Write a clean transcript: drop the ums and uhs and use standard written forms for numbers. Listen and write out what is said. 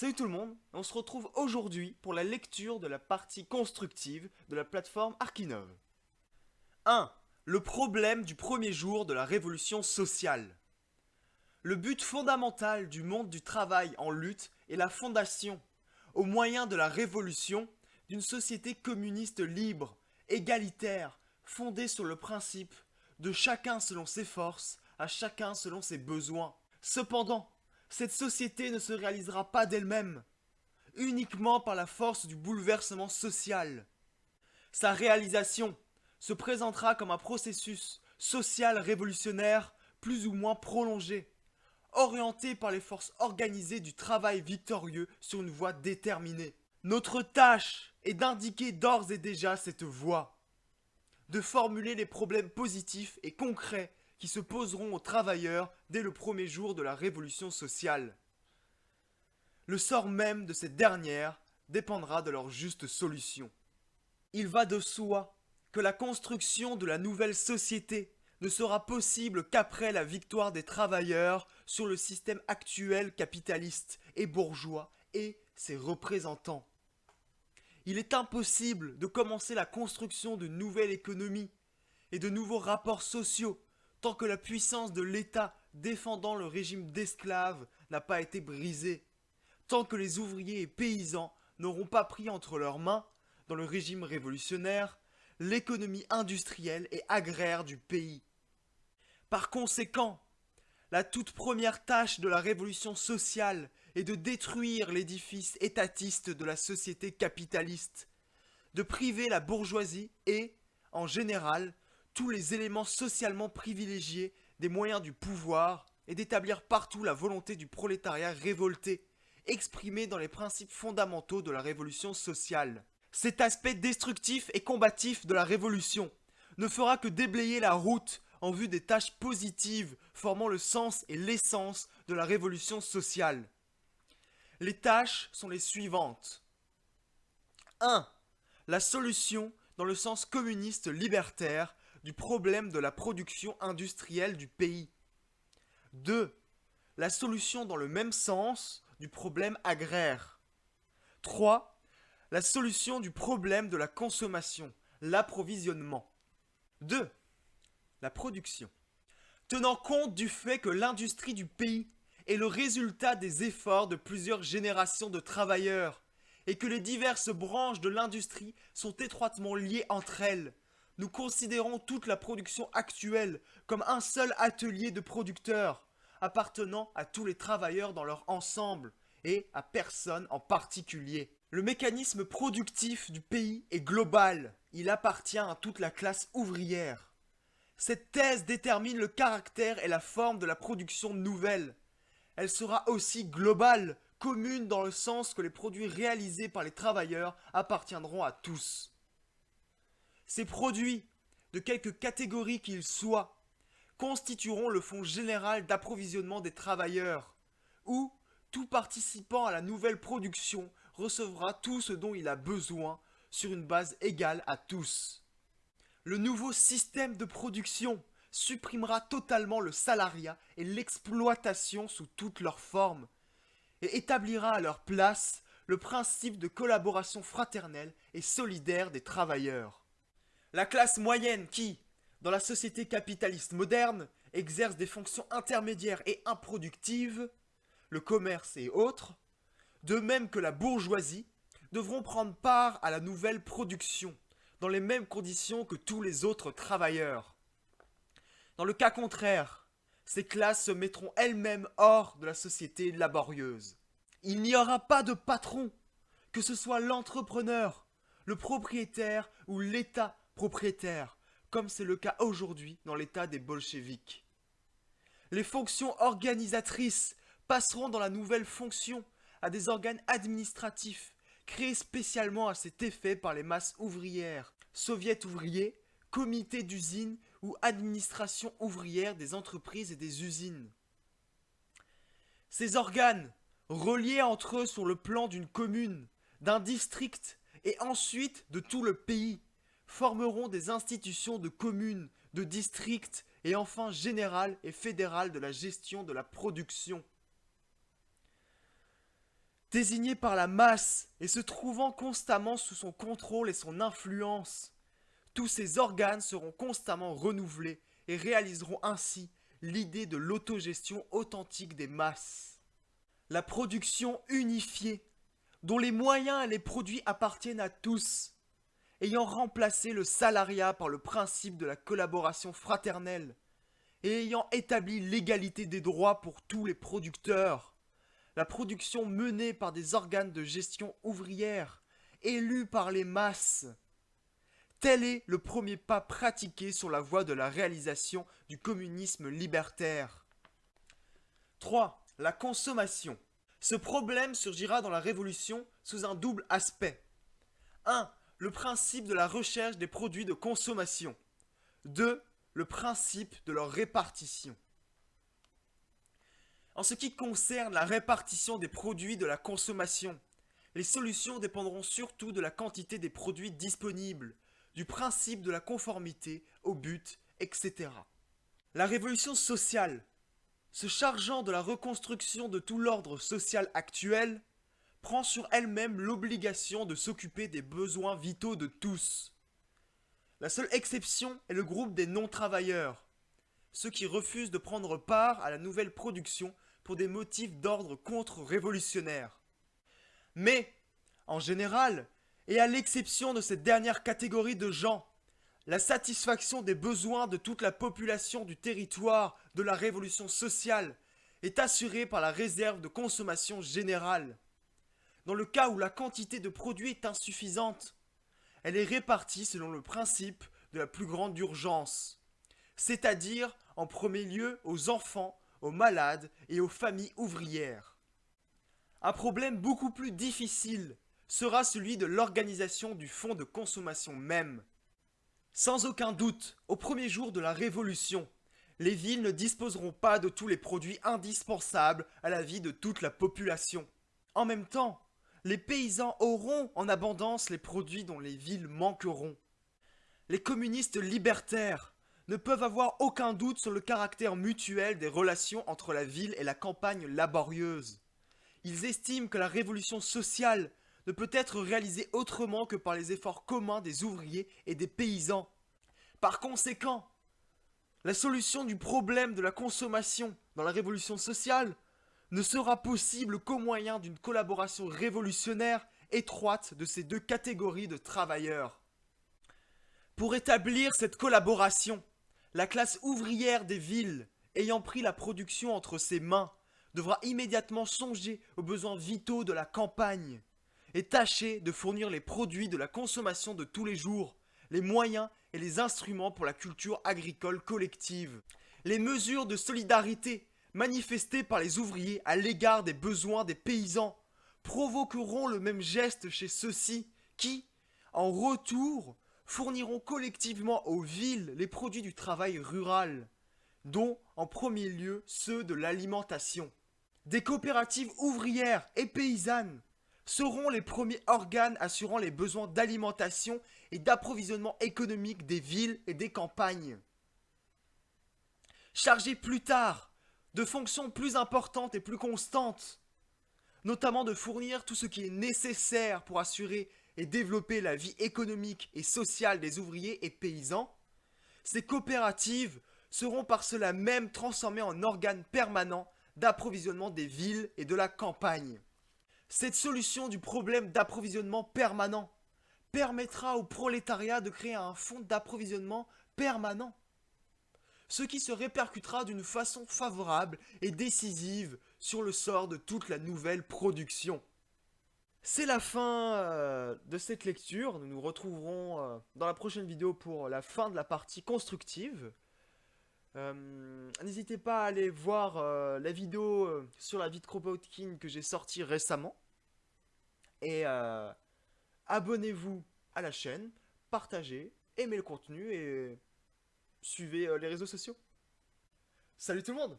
Salut tout le monde, on se retrouve aujourd'hui pour la lecture de la partie constructive de la plateforme Archinov. 1. Le problème du premier jour de la révolution sociale. Le but fondamental du monde du travail en lutte est la fondation, au moyen de la révolution, d'une société communiste libre, égalitaire, fondée sur le principe de chacun selon ses forces, à chacun selon ses besoins. Cependant, cette société ne se réalisera pas d'elle-même, uniquement par la force du bouleversement social. Sa réalisation se présentera comme un processus social révolutionnaire plus ou moins prolongé, orienté par les forces organisées du travail victorieux sur une voie déterminée. Notre tâche est d'indiquer d'ores et déjà cette voie, de formuler les problèmes positifs et concrets qui se poseront aux travailleurs dès le premier jour de la révolution sociale. Le sort même de cette dernière dépendra de leur juste solution. Il va de soi que la construction de la nouvelle société ne sera possible qu'après la victoire des travailleurs sur le système actuel capitaliste et bourgeois et ses représentants. Il est impossible de commencer la construction d'une nouvelle économie et de nouveaux rapports sociaux tant que la puissance de l'État défendant le régime d'esclaves n'a pas été brisée, tant que les ouvriers et paysans n'auront pas pris entre leurs mains, dans le régime révolutionnaire, l'économie industrielle et agraire du pays. Par conséquent, la toute première tâche de la révolution sociale est de détruire l'édifice étatiste de la société capitaliste, de priver la bourgeoisie et, en général, tous les éléments socialement privilégiés des moyens du pouvoir et d'établir partout la volonté du prolétariat révolté, exprimée dans les principes fondamentaux de la révolution sociale. Cet aspect destructif et combatif de la révolution ne fera que déblayer la route en vue des tâches positives formant le sens et l'essence de la révolution sociale. Les tâches sont les suivantes. 1. La solution, dans le sens communiste libertaire, du problème de la production industrielle du pays. 2. La solution dans le même sens du problème agraire. 3. La solution du problème de la consommation, l'approvisionnement. 2. La production. Tenant compte du fait que l'industrie du pays est le résultat des efforts de plusieurs générations de travailleurs et que les diverses branches de l'industrie sont étroitement liées entre elles, nous considérons toute la production actuelle comme un seul atelier de producteurs, appartenant à tous les travailleurs dans leur ensemble et à personne en particulier. Le mécanisme productif du pays est global, il appartient à toute la classe ouvrière. Cette thèse détermine le caractère et la forme de la production nouvelle. Elle sera aussi globale, commune dans le sens que les produits réalisés par les travailleurs appartiendront à tous. Ces produits, de quelque catégorie qu'ils soient, constitueront le fonds général d'approvisionnement des travailleurs, où tout participant à la nouvelle production recevra tout ce dont il a besoin sur une base égale à tous. Le nouveau système de production supprimera totalement le salariat et l'exploitation sous toutes leurs formes et établira à leur place le principe de collaboration fraternelle et solidaire des travailleurs. La classe moyenne qui, dans la société capitaliste moderne, exerce des fonctions intermédiaires et improductives, le commerce et autres, de même que la bourgeoisie, devront prendre part à la nouvelle production, dans les mêmes conditions que tous les autres travailleurs. Dans le cas contraire, ces classes se mettront elles-mêmes hors de la société laborieuse. Il n'y aura pas de patron, que ce soit l'entrepreneur, le propriétaire ou l'État propriétaire, comme c'est le cas aujourd'hui dans l'État des bolcheviks. Les fonctions organisatrices passeront dans la nouvelle fonction à des organes administratifs, créés spécialement à cet effet par les masses ouvrières, soviets ouvriers, comités d'usines ou administration ouvrière des entreprises et des usines. Ces organes, reliés entre eux sur le plan d'une commune, d'un district et ensuite de tout le pays, formeront des institutions de communes, de districts et enfin générales et fédérales de la gestion de la production. Désigné par la masse et se trouvant constamment sous son contrôle et son influence, tous ces organes seront constamment renouvelés et réaliseront ainsi l'idée de l'autogestion authentique des masses. La production unifiée, dont les moyens et les produits appartiennent à tous, ayant remplacé le salariat par le principe de la collaboration fraternelle, et ayant établi l'égalité des droits pour tous les producteurs. La production menée par des organes de gestion ouvrière, élus par les masses. Tel est le premier pas pratiqué sur la voie de la réalisation du communisme libertaire. 3. La consommation. Ce problème surgira dans la Révolution sous un double aspect. 1. Le principe de la recherche des produits de consommation. 2. Le principe de leur répartition. En ce qui concerne la répartition des produits de la consommation, les solutions dépendront surtout de la quantité des produits disponibles, du principe de la conformité au but, etc. La révolution sociale, se chargeant de la reconstruction de tout l'ordre social actuel, prend sur elle-même l'obligation de s'occuper des besoins vitaux de tous. La seule exception est le groupe des non-travailleurs, ceux qui refusent de prendre part à la nouvelle production pour des motifs d'ordre contre-révolutionnaire. Mais, en général, et à l'exception de cette dernière catégorie de gens, la satisfaction des besoins de toute la population du territoire de la révolution sociale est assurée par la réserve de consommation générale. Dans le cas où la quantité de produits est insuffisante, elle est répartie selon le principe de la plus grande urgence, c'est-à-dire en premier lieu aux enfants, aux malades et aux familles ouvrières. Un problème beaucoup plus difficile sera celui de l'organisation du fonds de consommation même. Sans aucun doute, au premier jour de la Révolution, les villes ne disposeront pas de tous les produits indispensables à la vie de toute la population. En même temps, les paysans auront en abondance les produits dont les villes manqueront. Les communistes libertaires ne peuvent avoir aucun doute sur le caractère mutuel des relations entre la ville et la campagne laborieuse. Ils estiment que la révolution sociale ne peut être réalisée autrement que par les efforts communs des ouvriers et des paysans. Par conséquent, la solution du problème de la consommation dans la révolution sociale ne sera possible qu'au moyen d'une collaboration révolutionnaire étroite de ces deux catégories de travailleurs. Pour établir cette collaboration, la classe ouvrière des villes, ayant pris la production entre ses mains, devra immédiatement songer aux besoins vitaux de la campagne et tâcher de fournir les produits de la consommation de tous les jours, les moyens et les instruments pour la culture agricole collective. Les mesures de solidarité manifestées par les ouvriers à l'égard des besoins des paysans provoqueront le même geste chez ceux-ci qui, en retour, fourniront collectivement aux villes les produits du travail rural, dont en premier lieu ceux de l'alimentation. Des coopératives ouvrières et paysannes seront les premiers organes assurant les besoins d'alimentation et d'approvisionnement économique des villes et des campagnes. Chargés plus tard de fonctions plus importantes et plus constantes, notamment de fournir tout ce qui est nécessaire pour assurer et développer la vie économique et sociale des ouvriers et paysans, ces coopératives seront par cela même transformées en organes permanents d'approvisionnement des villes et de la campagne. Cette solution du problème d'approvisionnement permanent permettra au prolétariat de créer un fonds d'approvisionnement permanent, ce qui se répercutera d'une façon favorable et décisive sur le sort de toute la nouvelle production. C'est la fin de cette lecture. Nous nous retrouverons dans la prochaine vidéo pour la fin de la partie constructive. N'hésitez pas à aller voir la vidéo sur la vie de Kropotkin que j'ai sortie récemment. Et abonnez-vous à la chaîne, partagez, aimez le contenu et suivez les réseaux sociaux. Salut tout le monde!